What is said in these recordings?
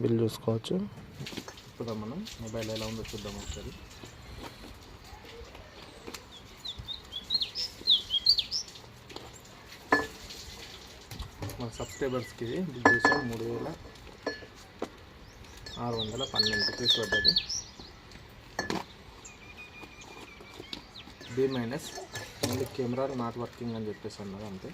Bill చూసుకోవచ్చు. ఇప్పుడు మనం మొబైల్ ఎలా ఉందో చూద్దాం ఒకసారి. మన సబ్స్క్రైబర్స్కి ఇది బిల్ చూసాం 3612 రూపీస్ పడ్డది. B- only camera not working అని చెప్పేసి అన్నారు అంతే.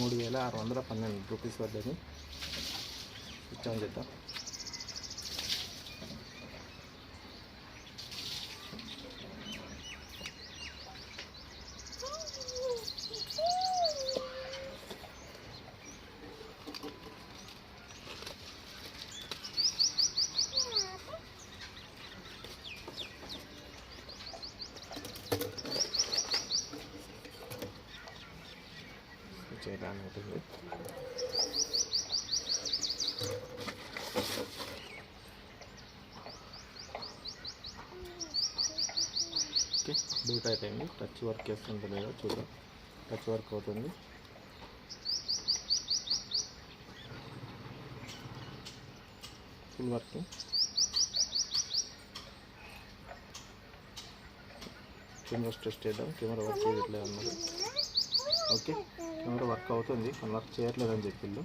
₹3612 పడ్డది. స్విచ్ ఆన్ చేద్దాం. చేయడానికి ఉంటుంది. ఓకే, బూట్ అయిపోయింది. టచ్ వర్క్ చేస్తుందో లేదో చూద్దాం. టచ్ వర్క్ అవుతుంది. Full working. కెమెరా టెస్ట్ చేద్దాం. కెమెరా వర్క్ చేయట్లేదు అన్నది. ఓకే, కెమెరా వర్క్ అవుతుంది, కానీ వర్క్ చేయట్లేదని చెప్పిండు.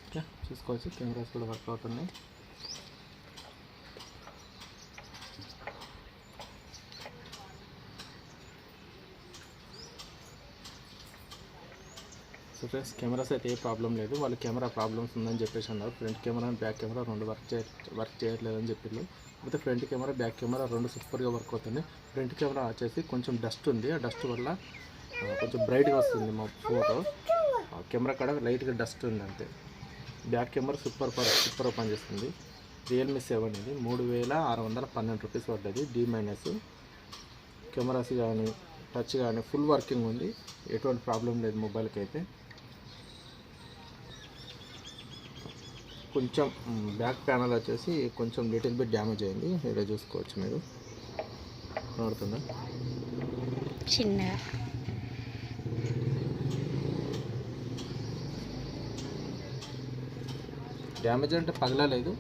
ఓకే, చూసుకోవచ్చు కెమెరాస్ కూడా వర్క్ అవుతున్నాయి. సో ఫ్రెండ్స్, కెమెరాస్ అయితే ఏ ప్రాబ్లం లేదు. వాళ్ళు కెమెరా ప్రాబ్లమ్స్ ఉందని చెప్పేసి అన్నారు. Front camera and back camera రెండు వర్క్ చేయట్లేదని చెప్పిండు. అయితే ఫ్రంట్ కెమెరా బ్యాక్ కెమెరా రెండు సూపర్గా వర్క్ అవుతున్నాయి. ఫ్రంట్ కెమెరా వచ్చేసి కొంచెం డస్ట్ ఉంది. ఆ డస్ట్ వల్ల కొంచెం బ్రైట్గా వస్తుంది మా ఫోటో. కెమెరా కాడ లైట్గా డస్ట్ ఉంది అంతే. బ్యాక్ కెమెరా సూపర్ పనిచేస్తుంది. రియల్మీ 7 ఇది. ₹3612 పడ్డది. D- కెమెరాస్ కానీ టచ్ కానీ ఫుల్ వర్కింగ్ ఉంది. ఎటువంటి ప్రాబ్లం లేదు మొబైల్కి అయితే. కొంచెం బ్యాక్ ప్యానల్ వచ్చేసి కొంచెం లిటిల్ బిట్ డ్యామేజ్ అయింది. ఇలా చూసుకోవచ్చు మీరు, కనబడుతుందా చిన్నగా. డ్యామేజ్ అంటే పగలలేదు,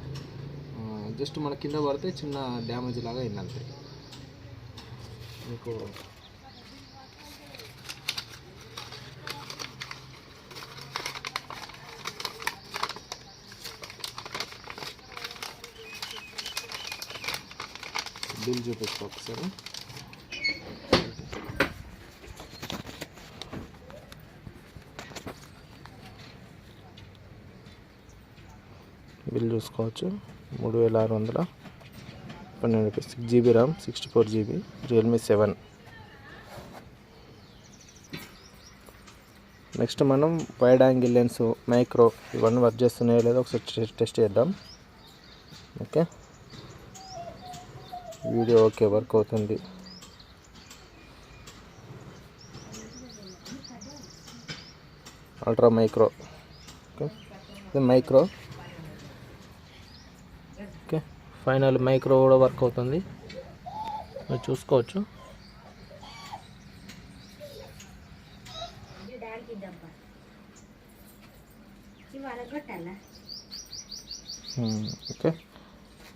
జస్ట్ మన కింద పడితే చిన్న డ్యామేజ్ లాగా అయింది అంతే. మీకు బిల్ చూపిస్తా ఒకసారి. బిల్ చూసుకోవచ్చు. ₹3612 6GB RAM 64GB Realme 7. Next మనం వైడ్ యాంగిల్ లెన్స్, మైక్రో ఇవన్నీ వర్క్ చేస్తున్నాయో లేదో ఒకసారి టెస్ట్ చేద్దాం. ఓకే, వీడియో ఓకే వర్క్ అవుతుంది. Ultra micro. ఓకే, ఇది మైక్రో. ఓకే, ఫైనల్ మైక్రో కూడా వర్క్ అవుతుంది, మీరు చూసుకోవచ్చు. ఓకే,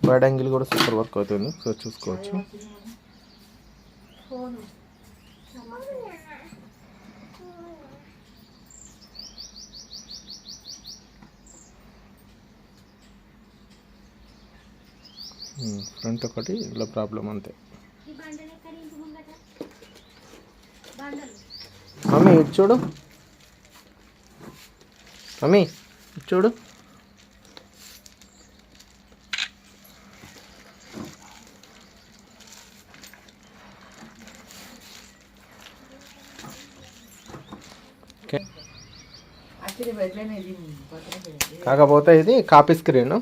వైడ్ యాంగిల్ కూడా సూపర్ వర్క్ అవుతుంది, సో చూసుకోవచ్చు. ఫ్రంట్ ఒకటి ఇలా ప్రాబ్లం అంతే. మమ్మీ ఇటు చూడు, మమ్మీ ఇటు చూడు. కాకపోతే ఇది కాపీ స్క్రీన్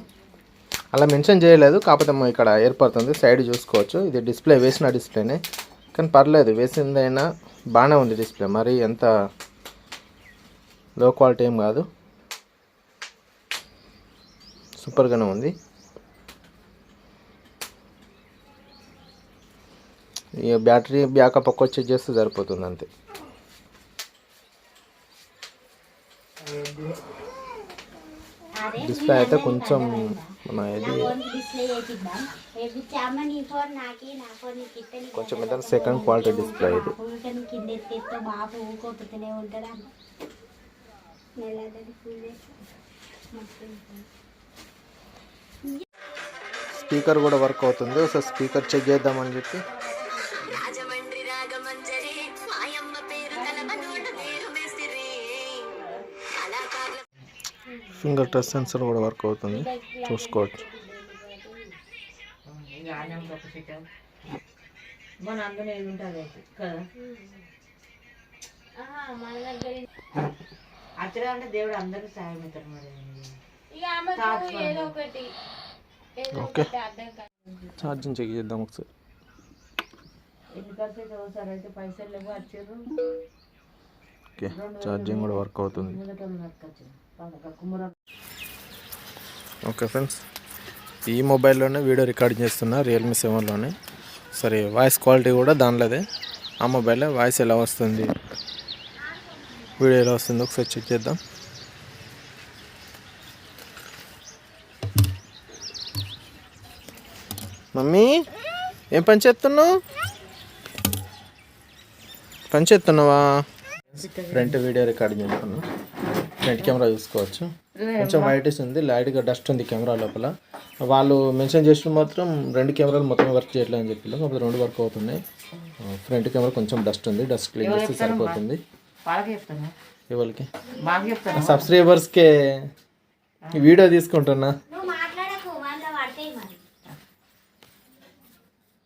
అలా మెన్షన్ చేయలేదు, కాకపోతే ఇక్కడ ఏర్పడుతుంది. సైడ్ చూసుకోవచ్చు, ఇది డిస్ప్లే వేసిన డిస్ప్లేనే, కానీ పర్లేదు వేసిందైనా బాగానే ఉంది డిస్ప్లే. మరి ఎంత లో క్వాలిటీ ఏం కాదు, సూపర్గానే ఉంది. ఈ బ్యాటరీ బ్యాకప్ ఒక్క చెక్ చేస్తే సరిపోతుంది అంతే. డిస్ప్లే అయితే కొంచెం మన ఇది కొంచెం ఏదైనా సెకండ్ క్వాలిటీ డిస్ప్లే ఇది. స్పీకర్ కూడా వర్క్ అవుతుంది, ఒకసారి స్పీకర్ చెక్ చేద్దామని చెప్పి. ఫింగర్ టచ్ సెన్సర్ కూడా వర్క్ అవుతుంది, చూసుకోవచ్చు. ఓకే, ఛార్జింగ్ చెక్ చేద్దాం ఒకసారి. ఓకే, ఛార్జింగ్ కూడా వర్క్ అవుతుంది. ఓకే ఫ్రెండ్స్, ఈ మొబైల్లోనే వీడియో రికార్డ్ చేస్తున్నా, రియల్మీ 7లోనే. సరే, వాయిస్ క్వాలిటీ కూడా దానిలోదే. ఆ మొబైల్లో వాయిస్ ఎలా వస్తుంది, వీడియో ఎలా వస్తుందో ఒకసారి చెక్ చేద్దాం. మమ్మీ ఏం పని చేస్తున్నావు? పని చేస్తున్నావా? ఫ్రంట్ వీడియో రికార్డింగ్ చేస్తున్నాను. ఫ్రంట్ కెమెరా చూసుకోవచ్చు, కొంచెం వైటిష్ ఉంది, లైట్గా డస్ట్ ఉంది కెమెరా లోపల. వాళ్ళు మెన్షన్ చేసిన మాత్రం 2 కెమెరాలు మొత్తం వర్క్ చేయట్లేదు అని చెప్పి, కాకపోతే 2 వర్క్ అవుతున్నాయి. ఫ్రంట్ కెమెరా కొంచెం డస్ట్ ఉంది, డస్ట్ క్లీన్ చేస్తే సరిపోతుంది. ఎవరికి? సబ్స్క్రైబర్స్కే వీడియో తీసుకుంటున్నా.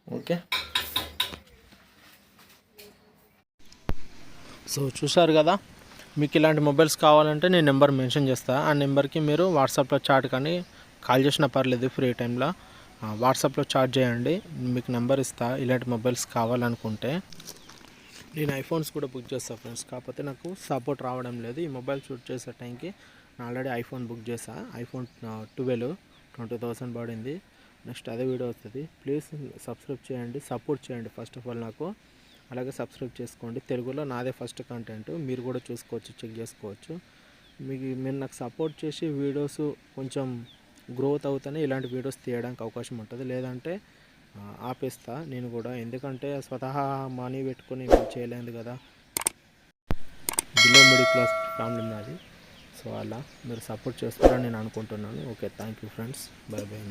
ఓకే, సో చూసారు కదా, మీకు ఇలాంటి మొబైల్స్ కావాలంటే నేను నెంబర్ మెన్షన్ చేస్తాను. ఆ నెంబర్కి మీరు వాట్సాప్లో చాట్ కానీ కాల్ చేసినా పర్లేదు, ఫ్రీ టైంలో వాట్సాప్లో చాట్ చేయండి, మీకు నెంబర్ ఇస్తా. ఇలాంటి మొబైల్స్ కావాలనుకుంటే నేను ఐఫోన్స్ కూడా బుక్ చేస్తాను ఫ్రెండ్స్, కాకపోతే నాకు సపోర్ట్ రావడం లేదు. ఈ మొబైల్ షూట్ చేసే టైంకి నేను ఆల్రెడీ ఐఫోన్ బుక్ చేశాను. ఐఫోన్ 12 20,000 పడింది. నెక్స్ట్ అదే వీడియో వస్తుంది. ప్లీజ్ సబ్స్క్రైబ్ చేయండి, సపోర్ట్ చేయండి ఫస్ట్ ఆఫ్ ఆల్ నాకు. అలాగే సబ్స్క్రైబ్ చేసుకోండి. తెలుగులో నాదే ఫస్ట్ కంటెంట్, మీరు కూడా చూసుకోవచ్చు, చెక్ చేసుకోవచ్చు. మీరు నాకు సపోర్ట్ చేసి వీడియోస్ కొంచెం గ్రోత్ అవుతానే ఇలాంటి వీడియోస్ తీయడానికి అవకాశం ఉంటుంది, లేదంటే ఆపేస్తా నేను కూడా. ఎందుకంటే స్వతహా మనీ పెట్టుకొని చేయలేదు కదా, బిలో మిడిల్ క్లాస్ ఫ్యామిలీ నాది. సో అలా మీరు సపోర్ట్ చేస్తారని నేను అనుకుంటున్నాను. Okay, thank you friends, by by.